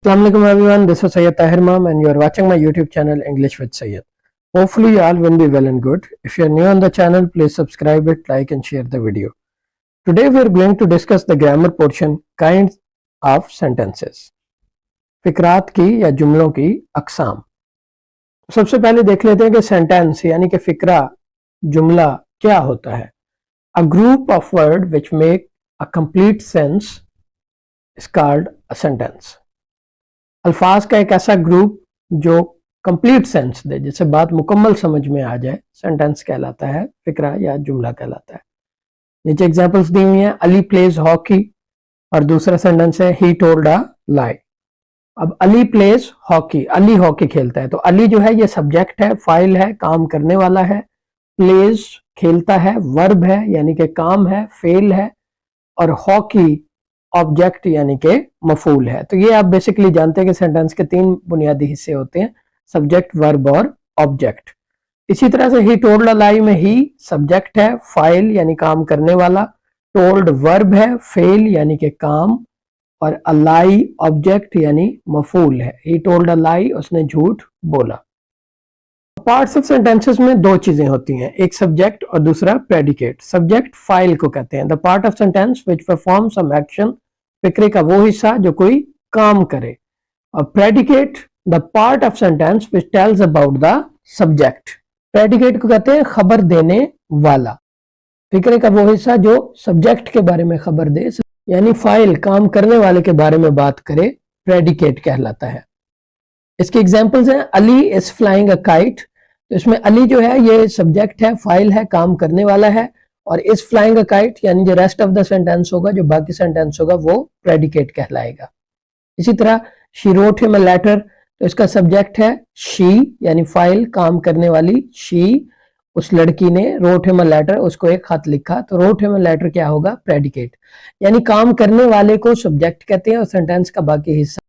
Assalamualaikum everyone, this is Sayyid Tahir Mam and you are watching my YouTube channel English with Sayyid. Hopefully you all will be well and good. If you are new on the channel, please subscribe it, like and share the video. Today we are going to discuss the grammar portion kinds of sentences. फिकरात की या जुमलों की अकसाम. सबसे पहले देख लेते हैं कि sentence यानी कि फिकरा जुमला क्या होता है. A group of words which make a complete sense is called a sentence. अल्फाज का एक ऐसा ग्रुप जो कंप्लीट सेंस दे, जिससे बात मुकम्मल समझ में आ जाए, सेंटेंस कहलाता है, फिक्रा या जुमला कहलाता है. नीचे एग्जांपल्स दी हुई हैं. अली प्लेज हॉकी और दूसरा सेंटेंस है ही टोल्ड अ लाई. अब Ali pledge hockey, Ali hockey खेलता है, तो अली जो है ये सब्जेक्ट है, फाइल है, काम करने वाला है. प्लेज खेलता है, वर्ब है यानी कि काम है, फेल है, और हॉकी ऑब्जेक्ट यानी कि मफूल है. तो ये आप बेसिकली जानते हैं कि सेंटेंस के तीन बुनियादी हिस्से होते हैं, सब्जेक्ट, वर्ब और ऑब्जेक्ट. इसी तरह से ही टोल्ड अ लाई में ही सब्जेक्ट है, फाइल यानी काम करने वाला, टोल्ड वर्ब है, फेल यानी कि काम, और अ लाई ऑब्जेक्ट यानी मफूल है. ही टोल्ड अ लाई, उसने झूठ बोला. पार्ट्स ऑफ सेंटेंसेस में दो चीजें होती हैं, एक सब्जेक्ट और दूसरा प्रेडिकेट. सब्जेक्ट फाइल को कहते हैं. The part of sentence which perform some action, फिक्रे का वो हिस्सा जो कोई काम करे. और predicate the part of sentence which tells about the subject. Predicate को कहते हैं खबर देने वाला. फिक्रे का वो हिस्सा जो सब्जेक्ट के बारे में खबर दे, यानी फाइल काम करने वाले के बारे में बात करे, प्रेडिकेट कहलाता है. इसके एग्जांपल्स हैं. Ali is flying a kite. तो इसमें अली जो है ये सब्जेक्ट है, फाइल है, काम करने वाला है, और इज फ्लाइंग अ काइट यानी जो रेस्ट ऑफ द सेंटेंस होगा, जो बाकी सेंटेंस होगा, वो प्रेडिकेट कहलाएगा. इसी तरह she wrote him a letter, तो इसका सब्जेक्ट है शी यानी फाइल काम करने वाली शी. उस लड़की ने रोट हिम अ लेटर, उसको एक खत लिखा, तो रोट हिम अ लेटर क्या होगा, प्रेडिकेट. यानी काम करने वाले को सब्जेक्ट कहते हैं और सेंटेंस का बाकी हिस्सा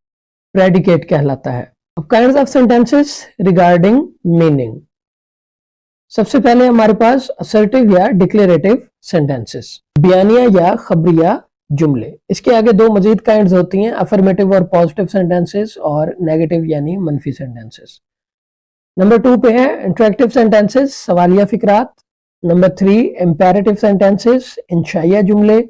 प्रेडिकेट कहलाता है. अब kinds of sentences regarding meaning. सबसे पहले हमारे पास असर्टिव या डिक्लेरेटिव सेंटेंसेस, बयानिया या खबरिया जुमले. इसके आगे दो मजीद काइंड्स होती हैं, अफर्मेटिव और पॉजिटिव सेंटेंसेस और नेगेटिव यानी मनफी सेंटेंसेस. नंबर 2 पे है इंटरेक्टिव सेंटेंसेस, सवालिया फिकरात. नंबर 3 इंपेरेटिव सेंटेंसेस, इंशाइया जुमले.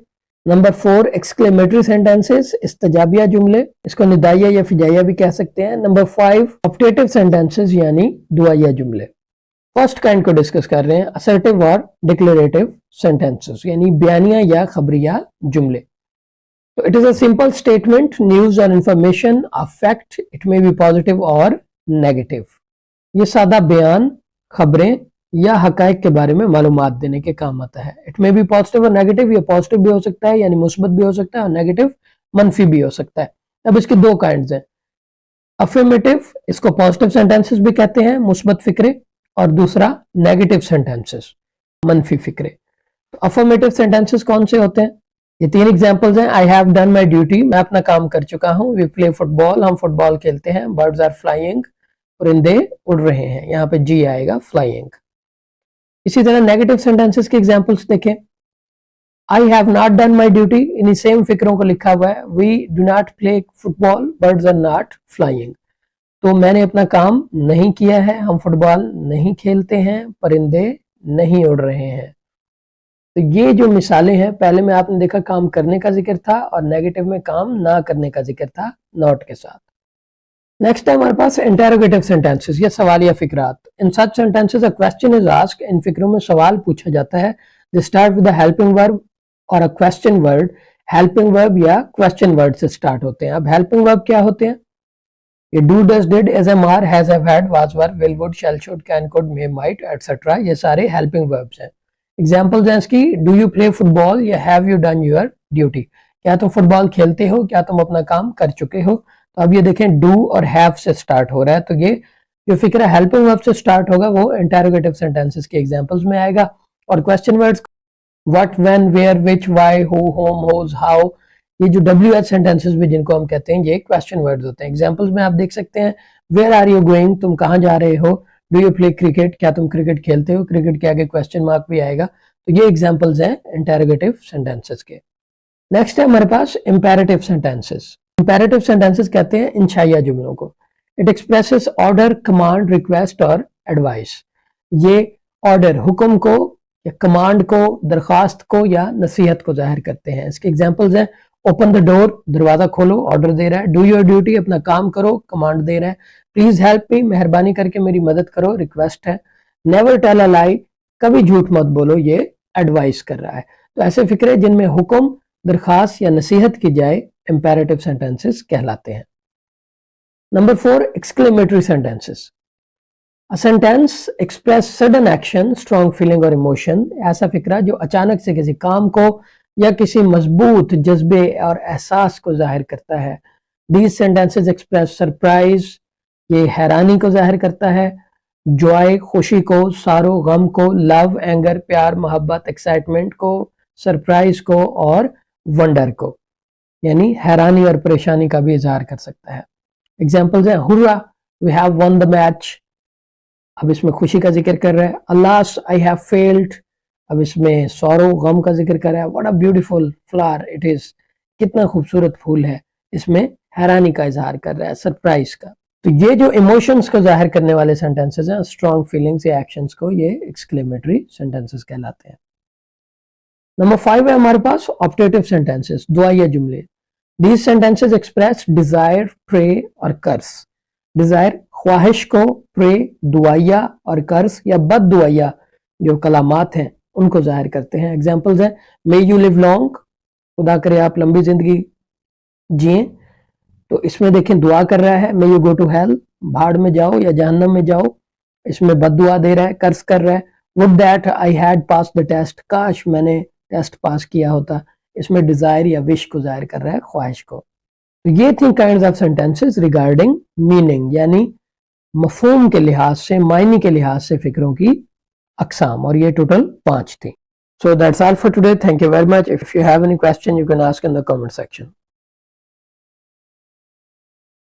नंबर 4 एक्सक्लेमेटरी सेंटेंसेस, इस्तजाबिया जुमले, इसको निदाइया या फिजाइया भी कह सकते हैं. नंबर 5 ऑप्टेटिव सेंटेंसेस यानी दुआइया जुमले. फर्स्ट काइंड को डिस्कस कर रहे हैं, असर्टिव और डिक्लेरेटिव सेंटेंसेस यानी बयानिया या खबरिया जुमले. तो it is a simple statement, news और information of fact. It may be positive और नेगेटिव. ये सादा बयान, खबरें या हकायक के बारे में मालूमात देने के काम आता है. इट मे बी पॉजिटिव और नेगेटिव. ये पॉजिटिव भी हो सकता है यानी मुस्बत भी हो सकता है, और नेगेटिव मनफी भी हो सकता है. अब इसके दो काइंड्स हैं. अफर्मेटिव, इसको पॉजिटिव सेंटेंसेस भी कहते हैं, मुस्बत फिक्रे, और दूसरा नेगेटिव सेंटेंसेस, मनफी फिक्रे. तो अफर्मेटिव सेंटेंसेस कौन से होते हैं? ये तीन एग्जांपल्स हैं. I have done my duty, मैं अपना काम कर चुका हूं. वी प्ले फुटबॉल, हम फुटबॉल खेलते हैं. बर्ड्स आर फ्लाइंग, परिंदे उड़ रहे हैं. यहाँ पे जी आएगा, फ्लाइंग. इसी तरह नेगेटिव सेंटेंसेस के एग्जांपल्स देखें. I have not done my duty, इन्हीं सेम फिक्रों को लिखा हुआ है. We do not play football, birds are not flying. तो मैंने अपना काम नहीं किया है, हम फुटबॉल नहीं खेलते हैं, परिंदे नहीं उड़ रहे हैं. तो ये जो मिसालें हैं, पहले में आपने देखा काम करने का जिक्र था और नेगेटिव में काम ना करने का जिक्र था, नॉट के साथ. नेक्स्ट है हमारे पास इंटेरोगेटिव सेंटेंसेस या सवालिया फिकरात. In such sentences a question is asked. इन फिक्रों में सवाल पूछा जाता है. They start with a helping verb और a question word. Helping verb या क्वेश्चन वर्ड से स्टार्ट होते हैं. अब हेल्पिंग वर्ब क्या होते हैं? ये do, does, did, is, am, are, has, have, had, was, were, will, would, shall, should, can, could, may, might, etcetera, ये सारे हेल्पिंग वर्ब्स हैं. एग्जांपल्स हैं इसकी. डू यू प्ले फुटबॉल या have you done your duty. क्या तुम football खेलते हो, क्या तुम अपना काम कर चुके हो. तो अब ये देखें, डू और हैव से स्टार्ट हो रहा है. तो ये जो फिक्र हेल्पिंग वर्ब से स्टार्ट होगा वो इंटेरोगेटिव सेंटेंसेस के एग्जाम्पल्स में आएगा. और question words what, when, where, which, why, who, whom, whose, how, ये जो WH सेंटेंसेस भी जिनको हम कहते हैं, ये क्वेश्चन वर्ड्स होते हैं. एग्जांपल्स में आप देख सकते हैं. वेयर आर यू गोइंग, तुम कहाँ जा रहे हो. डू यू प्ले क्रिकेट, क्या तुम क्रिकेट खेलते हो. क्रिकेट के आगे क्वेश्चन मार्क भी आएगा. तो ये एग्जांपल्स हैं इंटेरोगेटिव सेंटेंसेस के. नेक्स्ट है हमारे पास इंपेरेटिव सेंटेंसेस. इंपेरेटिव सेंटेंसेस कहते हैं इंशाइया जुमलों को। It expresses order, command, request और एडवाइस। ये ऑर्डर, हुक्म को या कमांड को, दरखास्त को या नसीहत को जाहिर करते हैं। इसके एग्जांपल्स हैं ओपन द डोर, दरवाजा खोलो, ऑर्डर दे रहा है। डू योर ड्यूटी, अपना काम करो, कमांड दे रहा है। प्लीज हेल्प मी, मेहरबानी करके मेरी मदद करो, रिक्वेस्ट है। नेवर टेल अ लाई, कभी झूठ मत बोलो, ये एडवाइस कर रहा है। तो ऐसे फिक्रे जिनमें हुक्म, दरखास्त या नसीहत की जाए इंपेरेटिव सेंटेंसेस कहलाते हैं। Number 4, exclamatory sentences. A sentence express sudden action, strong feeling और emotion। ऐसा फिक्रा जो अचानक से किसी काम को या किसी मजबूत जज्बे और एहसास को जाहिर करता है। These sentences express surprise, ये हैरानी को जाहिर करता है। joy, खुशी को, sorrow, गम को, love, anger, प्यार, मोहब्बत, excitement को, surprise को और wonder को, यानी हैरानी और परेशानी का भी इजहार कर सकता है। एग्जाम्पल्स हैं hurrah, we have won the match, अब इसमें खुशी का जिक्र कर रहा है। अलास, आई हैव फेल्ड, अब इसमें सौरो, गम का जिक्र कर रहा है। What a beautiful flower it is, कितना खूबसूरत फूल है, इसमें हैरानी का इजहार कर रहा है, सरप्राइज का। तो ये जो इमोशंस को जाहिर करने वाले सेंटेंसेस हैं, स्ट्रॉन्ग फीलिंग्स या एक्शंस को, ये एक्सक्लेमेटरी सेंटेंसेस कहलाते हैं। नंबर 5 है हमारे पास ऑप्टेटिव सेंटेंसेस, दुआया जुमले। These sentences express desire, pray और कर्स। डिजायर, ख्वाहिश को, प्रे, दुआया और कर्स या बद दुआया जो कलामात हैं उनको जाहिर करते हैं। एग्जाम्पल्स हैं मे यू लिव लॉन्ग, खुदा करे आप लंबी जिंदगी जिए। तो इसमें देखें दुआ कर रहा है। May you go to hell, भाड़ में जाओ या जहन्नम में जाओ, इसमें बद दुआ दे रहा है, कर्स कर रहा है। Would that I had pass the test, काश मैंने टेस्ट पास किया होता, इसमें डिजायर या विश को जाहिर कर रहा है, ख्वाहिश को। तो ये थी kinds of sentences regarding meaning, यानी मफहूम के लिहाज से, मायने के लिहाज से फिक्रों की अकसाम, और ये टोटल 5 थी। So that's all for today. Thank you very much. If you have any question you can ask in the comment section.